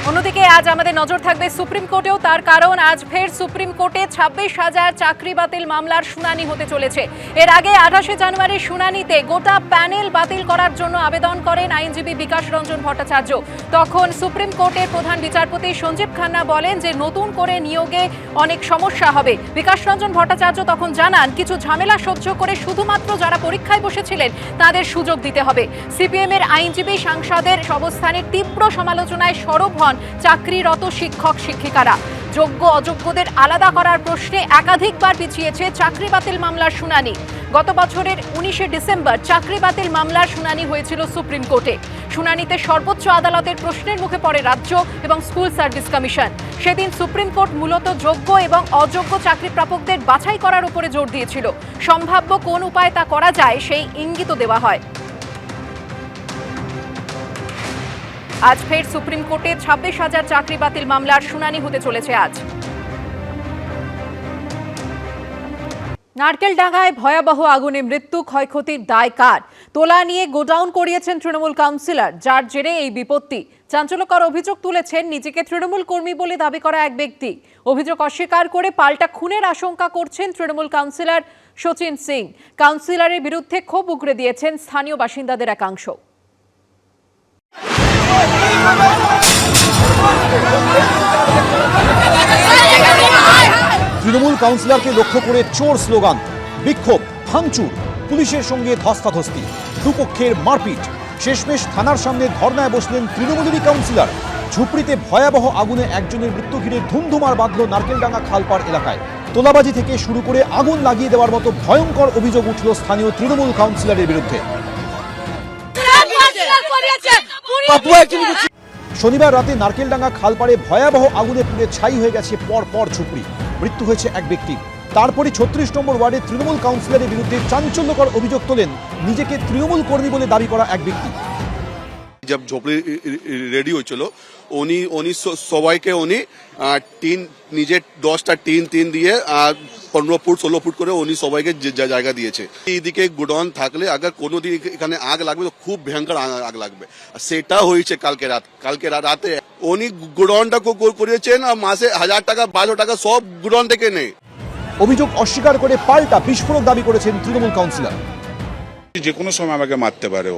অন্যদিকে আজ আমাদের নজর থাকবে সুপ্রিম কোর্টেও, তার কারণ আজ ফের সুপ্রিম কোর্টে 26,000 চাকরি বাতিল মামলার শুনানি হতে চলেছে। এর আগে 28শে জানুয়ারির শুনানিতে গোটা প্যানেল বাতিল করার জন্য আবেদন করেন আইনজীবী বিকাশ রঞ্জন ভট্টাচার্য। তখন সুপ্রিম কোর্টের প্রধান বিচারপতি সঞ্জীব খান্না বলেন যে নতুন করে নিয়োগে অনেক সমস্যা হবে। বিকাশ রঞ্জন ভট্টাচার্য তখন জানান কিছু ঝামেলা সহ্য করে শুধুমাত্র যারা পরীক্ষায় বসেছিলেন তাদের সুযোগ দিতে হবে। সিপিএম এর আইনজীবী সাংসদের অবস্থানের তীব্র সমালোচনায় সরব হন চাকরিরত শিক্ষক শিক্ষিকারা। যোগ্য অযোগ্যদের আলাদা করার প্রশ্নে একাধিকবার পিছিয়েছে চাকরি বাতিল মামলার শুনানি। গত বছরের 19শে ডিসেম্বর চাকরি বাতিল মামলার শুনানি হয়েছিল সুপ্রিম কোর্টে। শুনানিতে সর্বোচ্চ আদালতের প্রশ্নের মুখে পড়ে রাজ্য এবং স্কুল সার্ভিস কমিশন। সেদিন সুপ্রিম কোর্ট মূলত যোগ্য এবং অযোগ্য চাকরি প্রাপকদের বাছাই করার উপরে জোর দিয়েছিল। সম্ভাব্য কোন উপায়ে তা করা যায় সেই ইঙ্গিত দেওয়া হয়। আজ ফের সুপ্রিম কোর্টে 26,000 চাকরি বাতিল মামলার শুনানি হতে চলেছে আজ। নারকেলডাঙ্গায় ভয়াবহ আগুনে মৃত্যু, ক্ষয়ক্ষতির দায় কার? তোলা নিয়ে গোডাউন করিয়েছেন তৃণমূল কাউন্সিলর, যার জেরে এই বিপত্তি। চাঞ্চল্যকর অভিযোগ তুলেছেন নিজেকে তৃণমূল কর্মী বলে দাবি করা এক ব্যক্তি। অভিযোগ অস্বীকার করে পাল্টা খুনের আশঙ্কা করছেন তৃণমূল কাউন্সিলর শচীন সিং। কাউন্সিলরের বিরুদ্ধে ক্ষোভ উগরে দিয়েছেন স্থানীয় বাসিন্দাদের একাংশ। তৃণমূল কাউন্সিলরকে লক্ষ্য করে চোর স্লোগান, বিক্ষোভ, ভাঙচুর, পুলিশের সঙ্গে ধস্তাধস্তি, দুপক্ষের মারপিট। শেষমেশ থানার সামনে ধর্নায় বসলেন তৃণমূলেরই কাউন্সিলর। ঝুপড়িতে ভয়াবহ আগুনে একজনের মৃত্যু ঘিরে ধুমধুমার বাঁধল নারকেলডাঙ্গা খালপাড় এলাকায়। তোলাবাজি থেকে শুরু করে আগুন লাগিয়ে দেওয়ার মতো ভয়ঙ্কর অভিযোগ উঠল স্থানীয় তৃণমূল কাউন্সিলরের বিরুদ্ধে। শনিবার রাতে নারকেলডাঙ্গা খালপাড়ে ভয়াবহ আগুনে পুড়ে ছাই হয়ে গেছে পর ঝুপড়ি। মৃত্যু হয়েছে এক ব্যক্তির। তারপরে 36 নম্বর ওয়ার্ডে তৃণমূল কাউন্সিলরের বিরুদ্ধে চাঞ্চল্যকর অভিযোগ তোলেন নিজেকে তৃণমূল কর্মী বলে দাবি করা এক ব্যক্তি। जब झोपड़ी रेडी হয়েছিল উনি সবাইকে উনি টিন নিজে 10টা টিন দিয়ে 15 ফুট 16 ফুট করে উনি সবাইকে জায়গা দিয়েছে। এইদিকে গোডাউন থাকলে আগে কোনোদিন এখানে আগ লাগবে তো খুব ভয়ঙ্কর আগ লাগবে। সেটা হয়েছে কালকে রাতে উনি গোডাউনটা করিয়েছেন আর মাসে 1000 টাকা 1200 টাকা সব গোডাউন থেকে নেই। অভিযোগ অস্বীকার করে পাল্টা বিস্ফোরক দাবি করেছেন তৃণমূল কাউন্সিলর। যে কোনো সময় আমাকে মারতে পারে।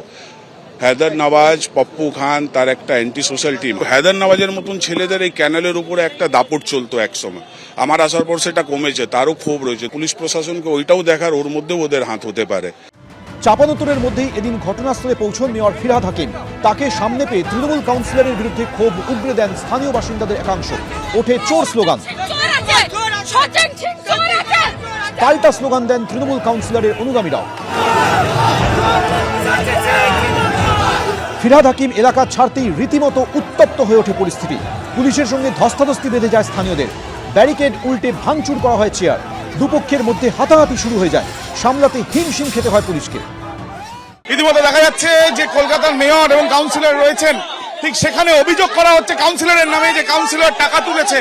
হায়দার নওয়াজ, পপ্পু খান, তার একটা অ্যান্টি সোশ্যাল টিম। হায়দার নওয়াজের মতন ছেলেদের এই ক্যানেলের উপরে একটা দাপট চলতো একসময়। আমার আসার পর সেটা কমেছে, তারও ক্ষোভ রয়েছে। পুলিশ প্রশাসনকে ওইটাও দেখার ওর মধ্যেও ওদের হাত হতে পারে। চাপানোতরের মধ্যেই এদিন ঘটনাস্থলে পৌঁছন মেয়র ফিরহাদ হাকিম। তাকে সামনে পেয়ে তৃণমূল কাউন্সিলরের বিরুদ্ধে ক্ষোভ উগরে দেন স্থানীয় বাসিন্দাদের একাংশ। ওঠে চোর স্লোগান। পাল্টা স্লোগান দেন তৃণমূল কাউন্সিলরের অনুগামীরাও। ফিরহাদ হাকিম এলাকা ছাড়তেই রীতিমতো উত্তপ্ত হয়ে ওঠে পরিস্থিতি। পুলিশের সঙ্গে ধস্তাধস্তি বেঁধে যায় স্থানীয়দের। ব্যারিকেড উল্টে ভাঙচুর করা হয় চেয়ার। দুপক্ষের মধ্যে হাতাহাতি শুরু হয়ে যায়। সামলাতে হিমশিম খেতে হয় পুলিশকে। ইতিমধ্যে দেখা যাচ্ছে যে কলকাতার মেয়র এবং কাউন্সিলর রয়েছেন, ঠিক সেখানে অভিযোগ করা হচ্ছে কাউন্সিলরের নামে যে কাউন্সিলর টাকা তুলেছে,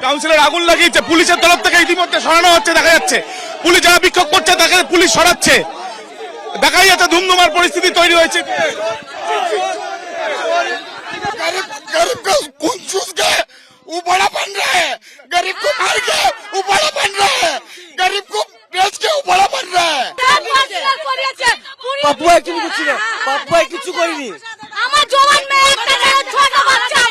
কাউন্সিলর আগুন লাগিয়েছে। পুলিশের তরফ থেকে ইতিমধ্যে সরানো হচ্ছে। দেখা যাচ্ছে পুলিশ যারা বিক্ষোভ করছে তাকে পুলিশ সরাচ্ছে। দেখাই যাচ্ছে ধুমধুমার পরিস্থিতি তৈরি হয়েছে। गरीब को खून चूस के वो बड़ा बन रहा है, गरीब को मार के वो बड़ा बन रहा है, गरीब को बेच के वो बड़ा बन रहा है। পাপ্পু একচুয়ালি কিছু না, পাপ্পু কিছু করিনি। আমার জওয়ান মেয়ে একটা ছোট বাচ্চা,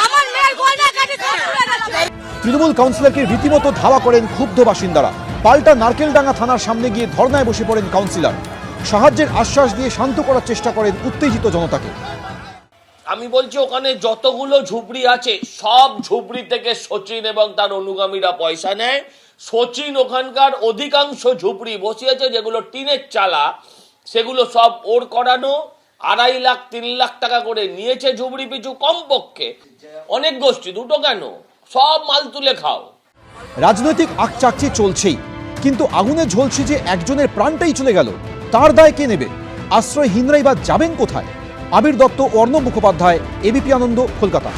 আমার মেয়ের গয়না কাটি সব পুড়ে গেছে। তৃণমূল কাউন্সিলরকে রীতিমতো ধাওয়া করেন ক্ষুব্ধ বাসিন্দারা। পাল্টা নারকেলডাঙ্গা থানার সামনে গিয়ে ধর্নায় বসে পড়েন কাউন্সিলর। সাহায্যের আশ্বাস দিয়ে শান্ত করার চেষ্টা করেন উত্তেজিত জনতাকে। আমি বলছি ওখানে যতগুলো ঝুপড়ি আছে সব ঝুপড়ি থেকে সচিন এবং তার অনুগামীরা পয়সা নেয়। সচিন ওখানকার অধিকাংশ ঝুপড়ি বসিয়েছে যেগুলো টিনের চালা, সেগুলো সব ওর করানো। 2.5 লাখ 3 লাখ টাকা করে নিয়েছে ঝুপড়ি পিছু কমপক্ষে। অনেক গোষ্ঠী, দুটো কেন, সব মাল তুলে খাও। রাজনৈতিক আকচাকচি চলছেই, কিন্তু আগুনে ঝলছে যে একজনের প্রাণটাই চলে গেল, তার দায় কে নেবে? আশ্রয়হীনরাই বা যাবেন কোথায়? আবির দত্ত, অর্ণব মুখোপাধ্যায়, এবিপি আনন্দ, কলকাতা।